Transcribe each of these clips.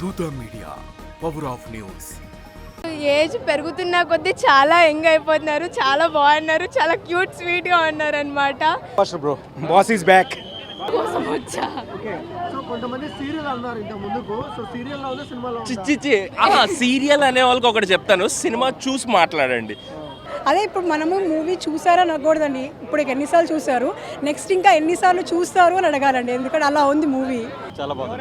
దూత media, power of news. Age పెరుగుతున్న కొద్దీ చాలా యంగ్ అయిపోతున్నారు, చాలా బాగున్నారు, చాలా క్యూట్ స్వీట్ గా ఉన్నారు అనమాట. Bro boss is back. So కొంతమంది సీరియల్ అన్నారు ఇంత ముందుకు. సో సీరియల్ లో ఉంది, సినిమాలో ఉందా? చిచ్చి సీరియల్ అనే వాళ్ళకి ఒకటి చెప్తాను, సినిమా చూసి మాట్లాడండి. అదే ఇప్పుడు మనము మూవీ చూసారా అనకూడదండి, ఇప్పుడు ఎన్నిసార్లు చూసారు, నెక్స్ట్ ఇంకా ఎన్నిసార్లు చూస్తారు అని అడగాలండి, ఎందుకంటే అలా ఉంది మూవీ. చాలా బాగుంది,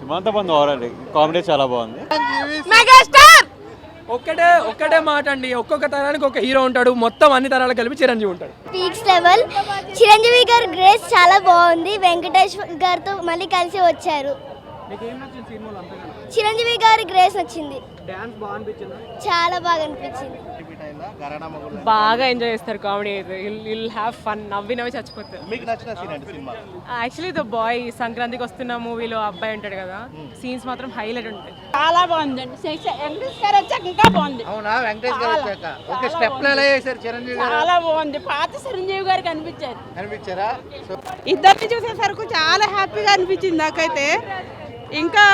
సినిమా అంతా బాగుంది, ఓవరాల్ కామెడీ చాలా బాగుంది. మెగాస్టార్ ఒక్కటే మాట అండి, ఒక్కొక్క తరానికి ఒక హీరో ఉంటాడు, మొత్తం అన్ని తరాలు కలిపి చిరంజీవి ఉంటాడు. Peaks level. చిరంజీవి గారు గ్రేస్ చాలా బాగుంది, వెంకటేష్ గారితో మళ్ళీ కలిసి వచ్చారు. చిరంజీవి గారి గ్రేస్ నచ్చింది, చాలా బాగా అనిపించింది. బాగా ఎంజాయ్ చేస్తారు కామెడీ అయితే. విల్ హ్యావ్ ఫన్, నవ్వి చచ్చిపోతారు. మీకు నచ్చిన సీన్ అంటే సినిమా? యాక్చువల్లీ ద బాయ్ సంక్రాంతికి వస్తున్న మూవీలో అబ్బాయి ఉంటాడు కదా, సీన్స్ మాత్రం హైలైట్ ఉంటాయి. చాలా బాగుందండి, వెంకటేష్ గారు వచ్చాక ఇంకా బాగుంది. అవునా, వెంకటేష్ గారు వచ్చాక ఓకే. స్టెప్ ఎలా చేశారు చిరంజీవి గారు? చాలా బాగుంది, పాత చిరంజీవి గారు కనిపించారా? ఇద్దరిని చూసేసరికి చాలా హ్యాపీగా అనిపించింది నాకైతే. ఇంకా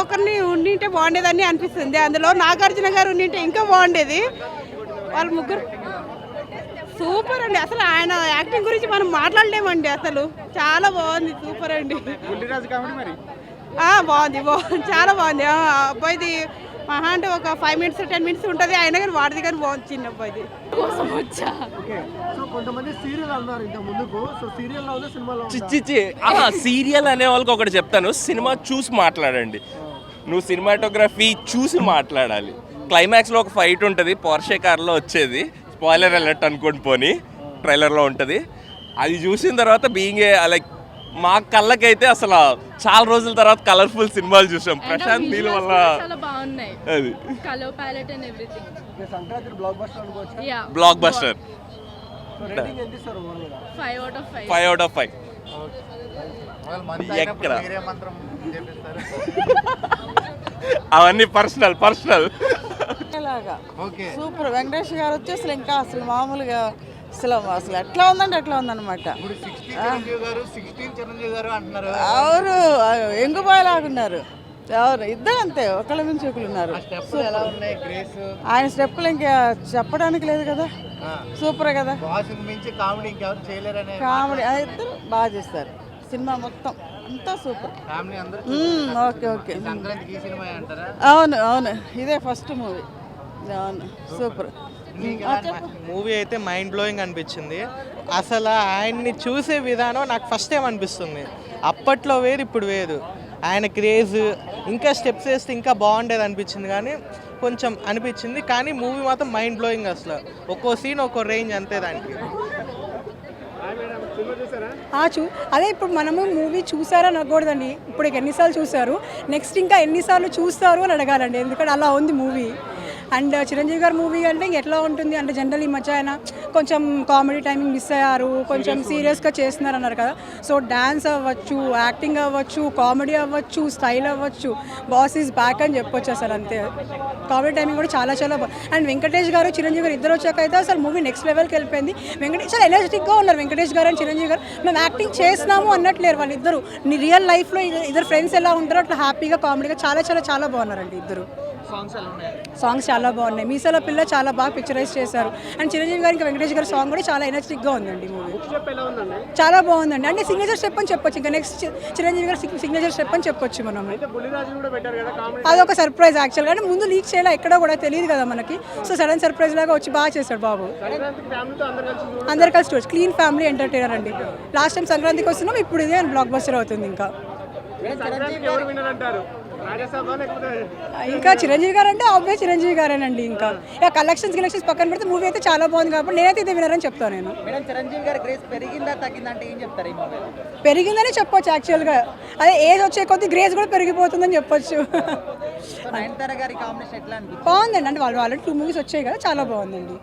ఒకరిని ఉండింటే బాగుండేదని అనిపిస్తుంది. అందులో నాగార్జున గారు ఉండింటే ఇంకా బాగుండేది. వాళ్ళ ముగ్గురు సూపర్ అండి, అసలు ఆయన యాక్టింగ్ గురించి మనం మాట్లాడలేమండి, అసలు చాలా బాగుంది, సూపర్ అండి. బాగుంది, చాలా బాగుంది. అబ్బాయిది మహా అంటే ఒక 5 minutes 10 minutes ఉంటుంది, అయినా కానీ వాడిది కానీ బాగుంది, చిన్న అబ్బాయిది. సో కొంతమంది సీరియల్ అన్నారు ఇంత ముందుకు. సో సీరియల్ లో ఉంది, సినిమాలో ఉందా? చిచ్చి సీరియల్ అనే వాళ్ళకి ఒకటి చెప్తాను, సినిమా చూసి మాట్లాడండి. నువ్వు సినిమాటోగ్రఫీ చూసి మాట్లాడాలి. క్లైమాక్స్లో ఒక ఫైట్ ఉంటుంది, పోర్షే కార్లో వచ్చేది, స్పాయిలర్ అలర్ట్ అనుకోండి, పోనీ ట్రైలర్లో ఉంటుంది. అది చూసిన తర్వాత బీయింగ్ లైక్ మా కళ్ళకైతే అసలు చాలా రోజుల తర్వాత కలర్ఫుల్ సినిమాలు చూసాం ప్రశాంత్ నీళ్ళ వల్ల. అది బ్లాక్ బస్టర్. 5 out of 5. ఎక్కడ అవన్నీ పర్సనల్ సూపర్. వెంకటేష్ గారు వచ్చి అసలు ఇంకా అసలు మామూలుగా అసలు ఎట్లా ఉందంటే ఎట్లా ఉందన్నమాట. ఎవరు ఎంగుబాయలాగున్నారు, ఎవరు ఇద్దరు అంతే, ఒకళ్ళ మించి ఒకళ్ళు ఉన్నారు. ఆయన స్టెప్పులు ఇంకా చెప్పడానికి లేదు కదా, సూపర్ కదా. కామెడీ ఇద్దరు బాగా చేస్తారు, సినిమా మొత్తం అంతా సూపర్. ఓకే. అవును, ఇదే ఫస్ట్ మూవీ. అవును, సూపర్. మూవీ అయితే మైండ్ బ్లోయింగ్ అనిపించింది. అసలు ఆయన్ని చూసే విధానం నాకు ఫస్ట్ టైం అనిపిస్తుంది. అప్పట్లో వేరు, ఇప్పుడు వేరు. ఆయన క్రేజ్ ఇంకా స్టెప్స్ వేస్తే ఇంకా బాగుండేది అనిపించింది, కానీ కొంచెం అనిపించింది. కానీ మూవీ మాత్రం మైండ్ బ్లోయింగ్, అసలు ఒక్కో సీన్ ఒక్కో రేంజ్ అంతే దానికి. అదే ఇప్పుడు మనము మూవీ చూసారా అనకూడదండి, ఇప్పుడు ఎన్నిసార్లు చూసారు, నెక్స్ట్ ఇంకా ఎన్నిసార్లు చూస్తారు అని అడగాలండి, ఎందుకంటే అలా ఉంది మూవీ. అండ్ చిరంజీవి గారి మూవీ అంటే ఎట్లా ఉంటుంది అంటే, జనరల్ ఈ మధ్య ఆయన కొంచెం కామెడీ టైమింగ్ మిస్ అయ్యారు, కొంచెం సీరియస్గా చేస్తున్నారు అన్నారు కదా. సో డ్యాన్స్ అవ్వచ్చు, యాక్టింగ్ అవ్వచ్చు, కామెడీ అవ్వచ్చు, స్టైల్ అవ్వచ్చు, బాస్ ఈజ్ బ్యాక్ అని చెప్పొచ్చు అసలు, అంతే. కామెడీ టైమింగ్ కూడా చాలా బాగుంది. అండ్ వెంకటేష్ గారు చిరంజీవి గారు ఇద్దరు వచ్చాక అయితే అసలు మూవీ నెక్స్ట్ లెవెల్కి వెళ్ళిపోయింది. వెంకటేష్ చాలా ఎనర్జెటిక్గా ఉన్నారు, వెంకటేష్ గారు అండ్ చిరంజీవి గారు. మేము యాక్టింగ్ చేస్తున్నాము అన్నట్లేరు వాళ్ళిద్దరు. రియల్ లైఫ్లో ఇద్దరు ఫ్రెండ్స్ ఎలా ఉంటారో అట్లా హ్యాపీగా కామెడీగా చాలా బాగున్నారండి ఇద్దరు. సాంగ్స్ చాలా బాగున్నాయి. మీసాల పిల్ల చాలా బాగా పిక్చరైజ్ చేశారు. అండ్ చిరంజీవి గారికి వెంకటేష్ గారి సాంగ్ కూడా చాలా ఎనర్జెటిక్గా ఉందండి మూవీ, చాలా బాగుందండి. అంటే సిగ్నేచర్ స్టెప్ అని చెప్పొచ్చు, ఇంకా నెక్స్ట్ చిరంజీవి గారి సిగ్నేచర్ స్టెప్ అని చెప్పొచ్చు మనం. అదొక సర్ప్రైజ్ యాక్చువల్గా, అంటే ముందు లీక్ చేయాలి ఎక్కడో కూడా తెలియదు కదా మనకి. సో సడన్ సర్ప్రైజ్ లాగా వచ్చి బాగా చేశాడు బాబు. అందరు కలిసి చూడొచ్చు, క్లీన్ ఫ్యామిలీ ఎంటర్టైనర్ అండి. లాస్ట్ టైం సంక్రాంతికి వస్తున్నాం, ఇప్పుడు ఇదే బ్లాక్ బస్టర్ అవుతుంది. ఇంకా చిరంజీవి గారు అంటే ఆబ్వియస్ చిరంజీవి గారేనండి. ఇంకా కలెక్షన్స్ పక్కన పెడితే మూవీ అయితే చాలా బాగుంది, కాబట్టి నేనైతే ఇదే వినరని చెప్తాను నేను. పెరిగిందని చెప్పొచ్చు యాక్చువల్గా, అదే ఏజ్ వచ్చే కొద్ది గ్రేస్ కూడా పెరిగిపోతుందని చెప్పొచ్చు. బాగుందండి, అంటే వాళ్ళు ఆల్రెడీ 2 movies వచ్చాయి కదా, చాలా బాగుందండి.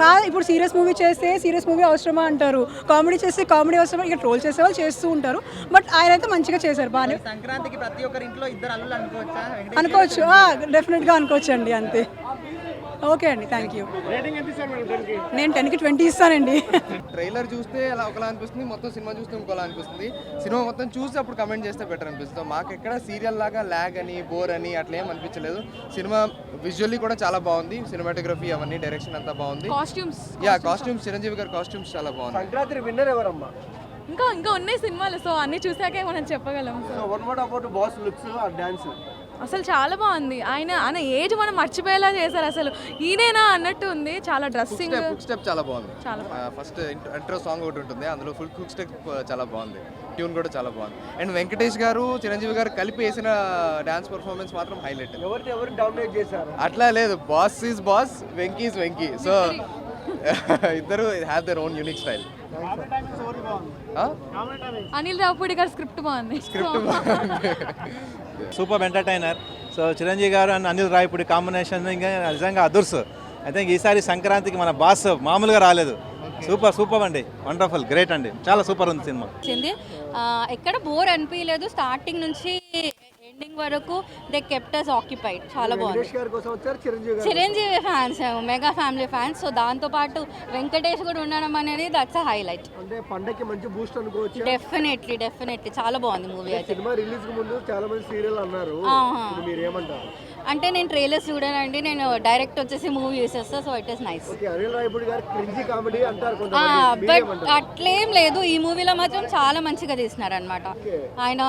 కాదు, ఇప్పుడు సీరియస్ మూవీ చేస్తే సీరియస్ మూవీ అవసరమా అంటారు, కామెడీ చేస్తే కామెడీ అవసరమా, ఇక ట్రోల్ చేసే వాళ్ళు చేస్తూ ఉంటారు. బట్ ఆయన అయితే మంచిగా చేశారు, బాగానే. సంక్రాంతికి ప్రతి ఒక్కరి ఇంట్లో ఇద్దరు అల్లులు అనుకోవచ్చు, డెఫినెట్గా అనుకోవచ్చు అండి, అంతే. ఓకే అండి, థ్యాంక్ యూ. రేటింగ్ ఎంత ఇస్తారు మేడం దానికి? నేను 10కి 20 ఇస్తానండి. ట్రైలర్ చూస్తే అలా ఒకలా అనిపిస్తుంది, మొత్తం సినిమా చూస్తే ఇంకోలా అనిపిస్తుంది. సినిమా మొత్తం చూసి అప్పుడు కమెంట్ చేస్తే బెటర్ అనిపిస్తుంది. మాకు ఎక్కడ సీరియల్ లాగా ల్యాగ్ అని బోర్ అని అట్లా ఏం అనిపించలేదు. సినిమా విజువల్లీ కూడా చాలా బాగుంది, సినిమాటోగ్రఫీ అవన్నీ డైరెక్షన్ అంతా బాగుంది. కాస్ట్యూమ్స్ చిరంజీవి గారి కాస్ట్యూమ్స్ చాలా బాగుంది. సంక్రాంతి విన్నర్ ఎవరమ్మా? ఇంకా ఉన్నాయి సినిమాలు, సో అన్ని చూసాకే మనం చెప్పగలం. So what about boss looks or dance? అసలు చాలా బాగుంది. ఆయన ఏజ్ మనం మర్చిపోయేలా చేశారు. అసలు ఈయనేనా అన్నట్టు ఉంది. చాలా డ్రెస్సింగ్ కుక్ స్టెప్ చాలా బాగుంది. చాలా ఫస్ట్ ఇంట్రో సాంగ్ ఒకటి ఉంటుంది, అందులో ఫుల్ కుక్ స్టెప్ చాలా బాగుంది. ట్యూన్ కూడా చాలా బాగుంది. అండ్ వెంకటేష్ గారు చిరంజీవి గారు కలిపి వేసిన డాన్స్ పర్ఫార్మెన్స్ మాత్రం హైలైట్. ఎవరు డామినేట్ చేశారు? అట్లా లేదు, boss is boss, Venky is Venky. So ఇద్దరు have their own unique style. Anil Ravipudi గారి స్క్రిప్ట్ బాగుంది. Super entertainer. సో చిరంజీవి గారు అండ్ అనిల్ రావిపూడి కాంబినేషన్ ఇంకా నిజంగా అదుర్స్. ఐ థింక్ ఈసారి సంక్రాంతికి మన బాస్ మామూలుగా రాలేదు. సూపర్ అండి, వండర్ఫుల్, గ్రేట్ అండి, చాలా సూపర్ ఉంది సినిమా. ఎక్కడ బోర్ అనిపించలేదు. స్టార్టింగ్ నుంచి ఎండింగ్ వరకు దే కెప్ట్ అస్ ఆక్యుపైడ్. చాలా బాగుంది. Chiranjeevi fans, mega family fans. So దాంతో పాటు వెంకటేష్ కూడా ఉండడం అనేది దట్స్ అ హైలైట్. అంటే పండగకి మంచి బూస్ట్ అనుకోవచ్చు. డెఫినెట్లీ చాలా బాగుంది మూవీ అయితే. సినిమా రిలీజ్ కు ముందు చాలా మంది సీరియల్ అన్నారు, మీరు ఏమంటారు? అంటే నేను ట్రైలర్స్ చూడనండి, నేను డైరెక్ట్ వచ్చేసి మూవీ చూసేస్తా. So it is nice. Anil Ravipudi garu cringe comedy అంటారు బట్ అట్లేం లేదు. ఈ మూవీలో మాత్రం చాలా మంచిగా తీసినారు అనమాట. ఆయన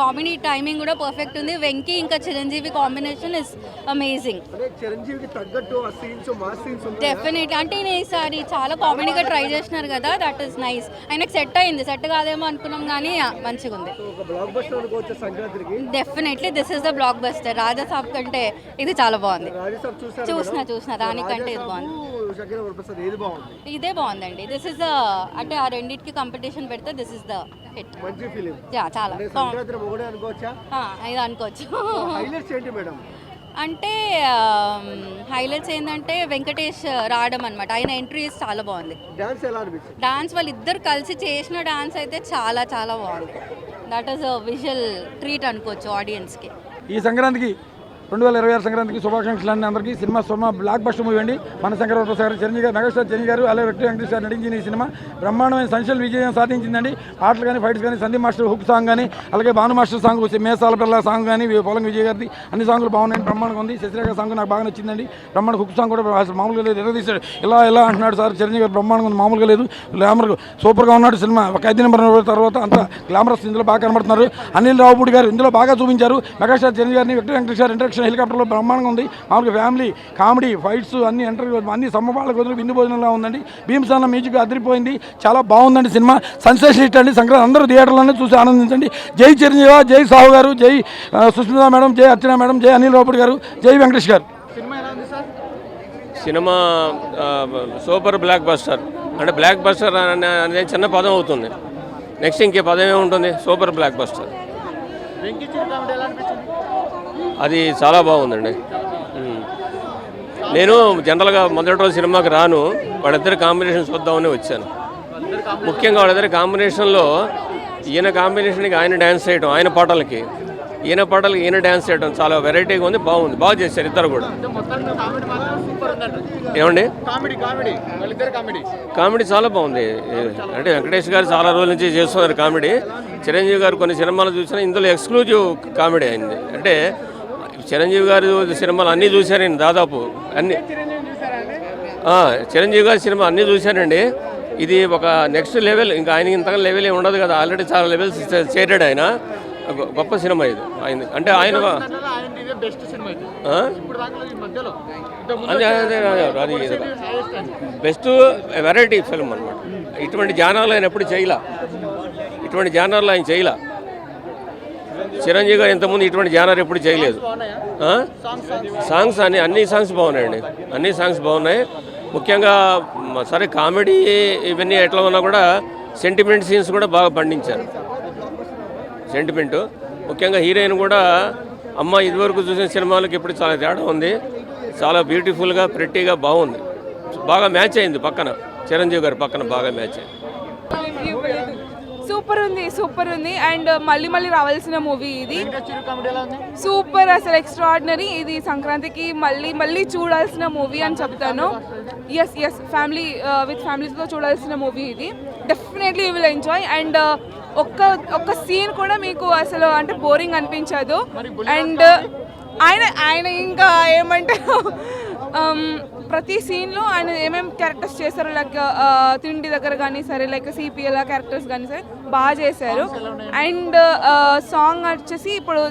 కామెడీ టైమింగ్ కూడా పర్ఫెక్ట్ ఉంది. వెంకీ ఇంకా చిరంజీవి కాంబినేషన్ ఇస్ అమేజింగ్. చిరంజీవికి తగ్గట్టు ఆ సీన్స్ మాస్ సీన్స్ ఉన్నాయి. డెఫినెట్లీ. అంటే ఈసారి చాలా కామెడీగా ట్రై చేసినారు కదా, దట్ ఈస్ నైస్. ఆయనకు సెట్ అయింది. సెట్ కాదేమో అనుకున్నాం కానీ మంచిగా ఉంది. Definitely this is the blockbuster. Raja Saab కంటే ఇది చాలా బాగుంది. చూసిన దానికంటే ఇది బాగుంది. ఇదే బాగుందండి. దిస్ ఇస్ ద అంటే ఆ రెండింటికి కాంపిటీషన్ పెడితే దిస్ ఇస్ ద హిట్. చాలా ఇది అనుకోవచ్చు. అంటే హైలైట్స్ ఏంటంటే వెంకటేష్ రావడం అనమాట. ఆయన ఎంట్రీస్ చాలా బాగుంది. డాన్స్ వాళ్ళిద్దరు కలిసి చేసిన డాన్స్ అయితే చాలా చాలా బాగుంది. That is a visual treat అనుకోవచ్చు ఆడియన్స్కి. ఈ సంక్రాంతికి 2026 సంక్రాంతికి శుభాకాంక్షలు అన్ని అందరికీ. సినిమా బ్లాక్ బస్టర్ మూవీ అండి. మన శంకర ప్రసాద్ గారు, చిరంజీవి గారు, మెగాస్టార్ చిరంజీవి గారు, అలాగే వెంకటేష్ గారు నటించిన ఈ సినిమా బ్రహ్మాండమైన సంచలన విజయం సాధించిందండి. పాటలు కానీ, ఫైట్స్ కానీ, సందీప్ మాస్టర్ హుక్ సాంగ్ కానీ, అలాగే భాను మాస్టర్ సాంగ్, మేసాల పిల్ల సాంగ్ కానీ, పొలం విజయ్ గారిది అన్ని సాంగ్లు బాగున్నాయండి. బ్రహ్మాండంగా ఉంది. శశిరేఖ సాంగ్ నాకు బాగా నచ్చిందండి. బ్రహ్మాండ హుక్ సాంగ్ కూడా అసలు మామూలుగా లేదు. తీసాడు ఇలా అంటున్నాడు సార్ చిరంజీవి గారు. బ్రహ్మాండంగా ఉంది, మామూలుగా లేదు. గ్లామర్ సూపర్గా ఉన్నాడు. సినిమా ఒక 5 నెంబర్ తర్వాత అంతా గ్లామరస్ ఇందులో బాగా కనబడుతున్నారు. అనిల్ రావుపూడి గారు ఇందులో బాగా చూపించారు. మెగాస్టార్ చిరంజీవి గారిని వెంకటేష్ గారు ఇంట్రడక్షన్ హెలికాప్టర్లో బ్రహ్మాండంగా ఉంది. మామూలుగా ఫ్యామిలీ కామెడీ ఫైట్స్ అన్ని సమపాళ్ళ కుదిరి విందు భోజనంలో ఉందండి. భీమ్సాన మ్యూజిక్ అదిరిపోయింది, చాలా బాగుందండి సినిమా. సెన్సేషన్ హిట్ అండి. సంక్రాంతి అందరూ థియేటర్లోనే చూసి ఆనందించండి. జై చిరంజీవి, జై సాహు గారు, జై సుస్మిత మేడం, జై అర్చన మేడం, జై అనిల్ రావుపూడి గారు, జై వెంకటేష్ గారు. Cinema super block buster. అంటే బ్లాక్ బస్టర్ అనేది చిన్న పదం అవుతుంది. నెక్స్ట్ ఇంకే పదం ఏముంటుంది? Super block buster. అది చాలా బాగుందండి. నేను జనరల్గా మొదటి రోజు సినిమాకి రాను, వాళ్ళిద్దరి కాంబినేషన్ చూద్దామని వచ్చాను. ముఖ్యంగా వాళ్ళిద్దరి కాంబినేషన్లో ఈయన కాంబినేషన్కి ఆయన డ్యాన్స్ చేయడం, ఆయన పాటలకి ఈయన డ్యాన్స్ చేయడం చాలా వెరైటీగా ఉంది, బాగుంది, బాగా చేశారు ఇద్దరు కూడా. ఏమండి కామెడీ చాలా బాగుంది. అంటే వెంకటేష్ గారు చాలా రోజుల నుంచి చేస్తున్నారు కామెడీ. చిరంజీవి గారు కొన్ని సినిమాలు చూసినా ఇందులో ఎక్స్క్లూజివ్ కామెడీ అయింది. అంటే చిరంజీవి గారు సినిమాలు అన్నీ చూశాను నేను, దాదాపు అన్ని చిరంజీవి గారి సినిమా అన్నీ చూశానండి. ఇది ఒక నెక్స్ట్ లెవెల్. ఇంకా ఆయనకి ఇంతగా లెవెల్ ఏమి ఉండదు కదా, ఆల్రెడీ చాలా లెవెల్స్ చేరాడు ఆయన. గొప్ప సినిమా ఇది ఆయన. అంటే ఆయన అది బెస్ట్ వెరైటీ ఫిల్మ్ అనమాట. ఇటువంటి జానర్లు ఆయన ఎప్పుడు చేయలే. చిరంజీవి గారు ఇంతకుముందు ఇటువంటి జానర్ ఎప్పుడు చేయలేదు. సాంగ్స్ అన్ని సాంగ్స్ బాగున్నాయండి. అన్ని సాంగ్స్ బాగున్నాయి. ముఖ్యంగా సరే కామెడీ ఇవన్నీ ఎట్లా ఉన్నా కూడా సెంటిమెంట్ సీన్స్ కూడా బాగా పండించారు. సెంటిమెంటు ముఖ్యంగా హీరోయిన్ కూడా అమ్మ ఇదివరకు చూసిన సినిమాలకు ఇప్పుడు చాలా తేడా ఉంది. చాలా బ్యూటిఫుల్గా ప్రెట్టీగా బాగుంది. బాగా మ్యాచ్ అయింది పక్కన, చిరంజీవి గారి పక్కన బాగా మ్యాచ్ అయింది. సూపర్ ఉంది అండ్ మళ్ళీ మళ్ళీ రావాల్సిన మూవీ ఇది. సూపర్, అసలు ఎక్స్ట్రాడినరీ. ఇది సంక్రాంతికి మళ్ళీ చూడాల్సిన మూవీ అని చెప్తాను. ఎస్ ఫ్యామిలీ విత్ ఫ్యామిలీస్తో చూడాల్సిన మూవీ ఇది. Definitely you will enjoy. And ఒక్క సీన్ కూడా మీకు అసలు అంటే బోరింగ్ అనిపించదు. అండ్ ఆయన ఇంకా ఏమంటారు, ప్రతి సీన్లో ఆయన ఏమేమి క్యారెక్టర్స్ చేశారు, లైక్ తిండి దగ్గర కానీ సరే, లైక్ సిపిఎల్ క్యారెక్టర్స్ కానీ సరే బాగా చేశారు. అండ్ సాంగ్ వచ్చేసి ఇప్పుడు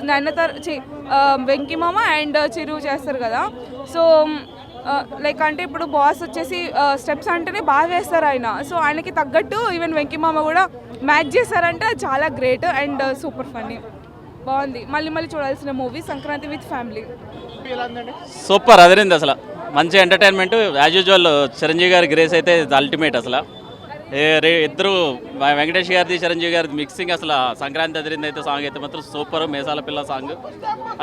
వెంకిమామ అండ్ చిరు చేస్తారు కదా, సో లైక్ అంటే ఇప్పుడు బాస్ వచ్చేసి స్టెప్స్ అంటేనే బాగా వేస్తారు ఆయన. సో ఆయనకి తగ్గట్టు ఈవెన్ వెంకిమామ కూడా మ్యాచ్ చేశారంటే అది చాలా గ్రేట్ అండ్ సూపర్ ఫన్నీ. బాగుంది, మళ్ళీ చూడాల్సిన movie Sankranti with family. Super అదిరింది అసలు. మంచి ఎంటర్టైన్మెంట్ యాజ్ యూజువల్. చిరంజీవి గారి గ్రేస్ అయితే అల్టిమేట్ అసలు. ఇద్దరు వెంకటేష్ గారిది చిరంజీవి గారిది మిక్సింగ్ అసలు. సంక్రాంతి అదిరింది అయితే సాంగ్ అయితే మాత్రం సూపర్. మేసాల పిల్ల సాంగ్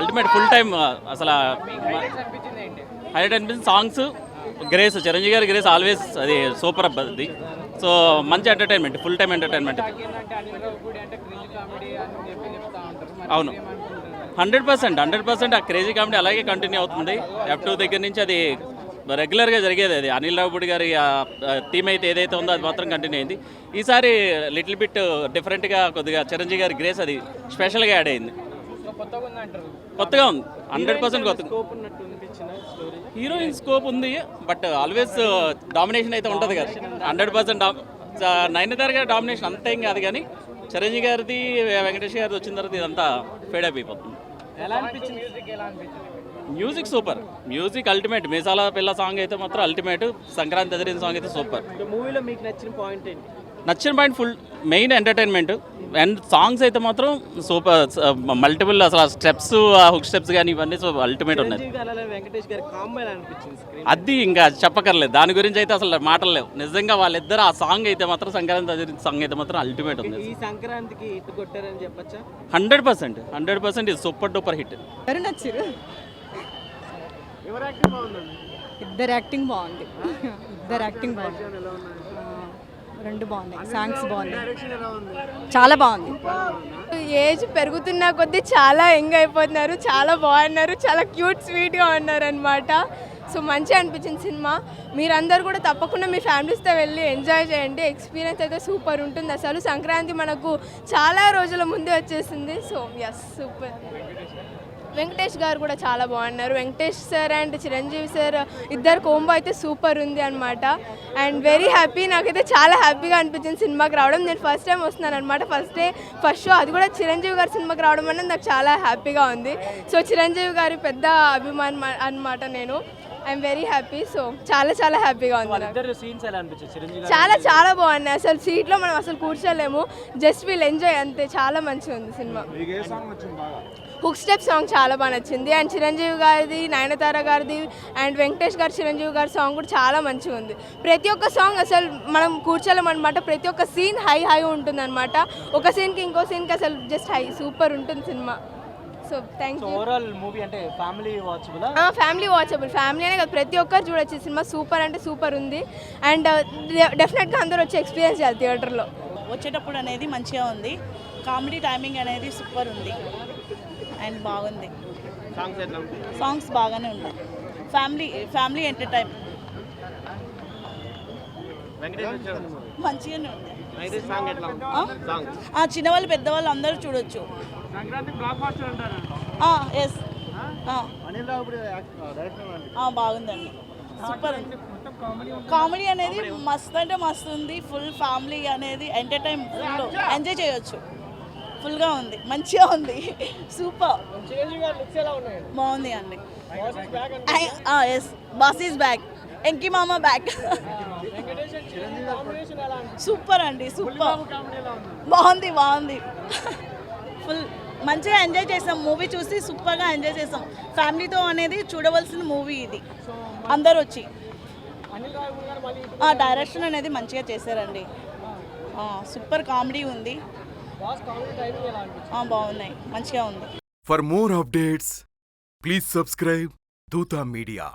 అల్టిమేట్. ఫుల్ టైం అసలు హైలైట్ అనిపించింది. సాంగ్స్ గ్రేస్, చిరంజీవి గారి గ్రేస్ ఆల్వేస్ అది సూపర్ అది. సో మంచి ఎంటర్టైన్మెంట్, ఫుల్ టైం ఎంటర్టైన్మెంట్. అవును, 100% ఆ క్రేజీ కామెడీ అలాగే కంటిన్యూ అవుతుంది. F2 దగ్గర నుంచి అది రెగ్యులర్గా జరిగేది. అది అనిల్ రావుపూడి గారి థీమ్ అయితే ఏదైతే ఉందో అది మాత్రం కంటిన్యూ అయింది. ఈసారి లిటిల్ బిట్ డిఫరెంట్గా కొద్దిగా చిరంజీవి గారి గ్రేస్ అది స్పెషల్గా యాడ్ అయింది. కొత్తగా ఉంది, 100% కొత్తగా. హీరోయిన్ స్కోప్ ఉంది, బట్ ఆల్వేస్ డామినేషన్ అయితే ఉంటుంది కదా. 100% నయనతార గారి డామినేషన్ అంతే ఏం కాదు, కానీ చిరంజీవి గారిది వెంకటేష్ గారిది వచ్చిన తర్వాత ఇదంతా ఫేడప్ అయిపోతుంది. Music super, music ultimate. Meesala Pilla song అయితే మాత్రం అల్టిమేట్. సంక్రాంతి ఎదిరిన సాంగ్ అయితే సూపర్. మూవీలో మీకు నచ్చిన పాయింట్ ఏంటి? నచ్చిన point full main entertainment. And songs అయితే మాత్రం సూపర్, మల్టిపుల్ అసలు స్టెప్స్, హుక్ స్టెప్స్ కానీ ఇవన్నీ అల్టిమేట్ ఉన్నాయి. వెంకటేష్ గారి కాంబో ఎలా అనిపించింది? అది ఇంకా చెప్పకర్లేదు, దాని గురించి అయితే అసలు మాటలు లేవు. నిజంగా వాళ్ళిద్దరు ఆ సాంగ్ అయితే మాత్రం సంక్రాంతి సాంగ్ అయితే మాత్రం అల్టిమేట్ ఉంది. ఈ సంక్రాంతికి హిట్ కొట్టారని చెప్పచ్చా? 100% ఇది సూపర్ డూపర్ హిట్. నచ్చారు, ఎవరు యాక్టింగ్ బాగుందండి? ఇద్దరు యాక్టింగ్ బాగుంది. రెండు బాగున్నాయి, సాంగ్స్ బాగున్నాయి, డైరెక్షన్ ఎలా ఉంది? చాలా బాగుంది. ఏజ్ పెరుగుతున్న కొద్దీ చాలా యంగ్ అయిపోతున్నారు, చాలా బాగున్నారు, చాలా క్యూట్ స్వీట్గా ఉన్నారు అనమాట. సో మంచిగా అనిపించింది సినిమా. మీరందరూ కూడా తప్పకుండా మీ ఫ్యామిలీస్తో వెళ్ళి ఎంజాయ్ చేయండి. ఎక్స్పీరియన్స్ అయితే సూపర్ ఉంటుంది. అసలు సంక్రాంతి మనకు చాలా రోజుల ముందే వచ్చేసింది. So yes, super. వెంకటేష్ గారు కూడా చాలా బాగున్నారు. Venkatesh sir and Chiranjeevi sir ఇద్దరు కోంబో అయితే సూపర్ ఉంది అనమాట. అండ్ వెరీ హ్యాపీ, నాకైతే చాలా హ్యాపీగా అనిపించింది సినిమాకి రావడం. నేను ఫస్ట్ టైం వస్తున్నాను అనమాట, ఫస్ట్ షో, అది కూడా చిరంజీవి గారి సినిమాకి రావడం అనేది నాకు చాలా హ్యాపీగా ఉంది. సో చిరంజీవి గారి పెద్ద అభిమానం అనమాట నేను. I'm very happy. సో చాలా హ్యాపీగా ఉంది. చాలా బాగున్నాయి. అసలు సీట్లో మనం అసలు కూర్చోలేము, జస్ట్ వీల్ ఎంజాయ్ అంతే. చాలా మంచిగా ఉంది సినిమా. హుక్ స్టెప్ సాంగ్ చాలా బాగా నచ్చింది. అండ్ చిరంజీవి గారిది, నయనతార గారిది అండ్ వెంకటేష్ గారు చిరంజీవి గారి సాంగ్ కూడా చాలా మంచిగా ఉంది. ప్రతి ఒక్క సాంగ్ అసలు మనం కూర్చోలేమన్నమాట. ప్రతి ఒక్క సీన్ హై ఉంటుంది అనమాట. ఒక సీన్కి ఇంకో సీన్కి అసలు జస్ట్ హై, సూపర్ ఉంటుంది సినిమా. So thank you. Overall movie అంటే family watchable? Family watchable, family అనే కాదు, ప్రతి ఒక్కరు చూడొచ్చు సినిమా. సూపర్ అంటే సూపర్ ఉంది. అండ్ డెఫినెట్గా అందరూ వచ్చి ఎక్స్పీరియన్స్ చేయాలి థియేటర్లో. వచ్చేటప్పుడు అనేది మంచిగా ఉంది. కామెడీ టైమింగ్ అనేది సూపర్ ఉంది అండ్ బాగుంది. సాంగ్స్ బాగానే ఉన్నాయి. ఫ్యామిలీ ఎంటర్టైన్ మంచిగానే ఉంది. చిన్నవాళ్ళు పెద్దవాళ్ళు అందరూ చూడొచ్చు. ఎస్, బాగుందండి, సూపర్ ఉంది. కామెడీ అనేది మస్తు అంటే మస్తు ఉంది. ఫుల్ ఫ్యామిలీ అనేది ఎంటర్టైన్, ఫుల్ ఎంజాయ్ చేయొచ్చు. ఫుల్గా ఉంది, మంచిగా ఉంది, సూపర్ బాగుంది అండి. ఎస్, బాస్ ఈజ్ బ్యాక్, ఎంకి మామ బ్యాక్. సూపర్ అండి, సూపర్, బాగుంది. ఫుల్ మంచిగా ఎంజాయ్ చేసాం. మూవీ చూసి సూపర్గా ఎంజాయ్ చేసాం. ఫ్యామిలీతో అనేది చూడవలసిన మూవీ ఇది. అందరు వచ్చి డైరెక్షన్ అనేది మంచిగా చేశారండి. సూపర్ కామెడీ ఉంది, బాగున్నాయి, మంచిగా ఉంది. For more updates, please subscribe Dutta Media.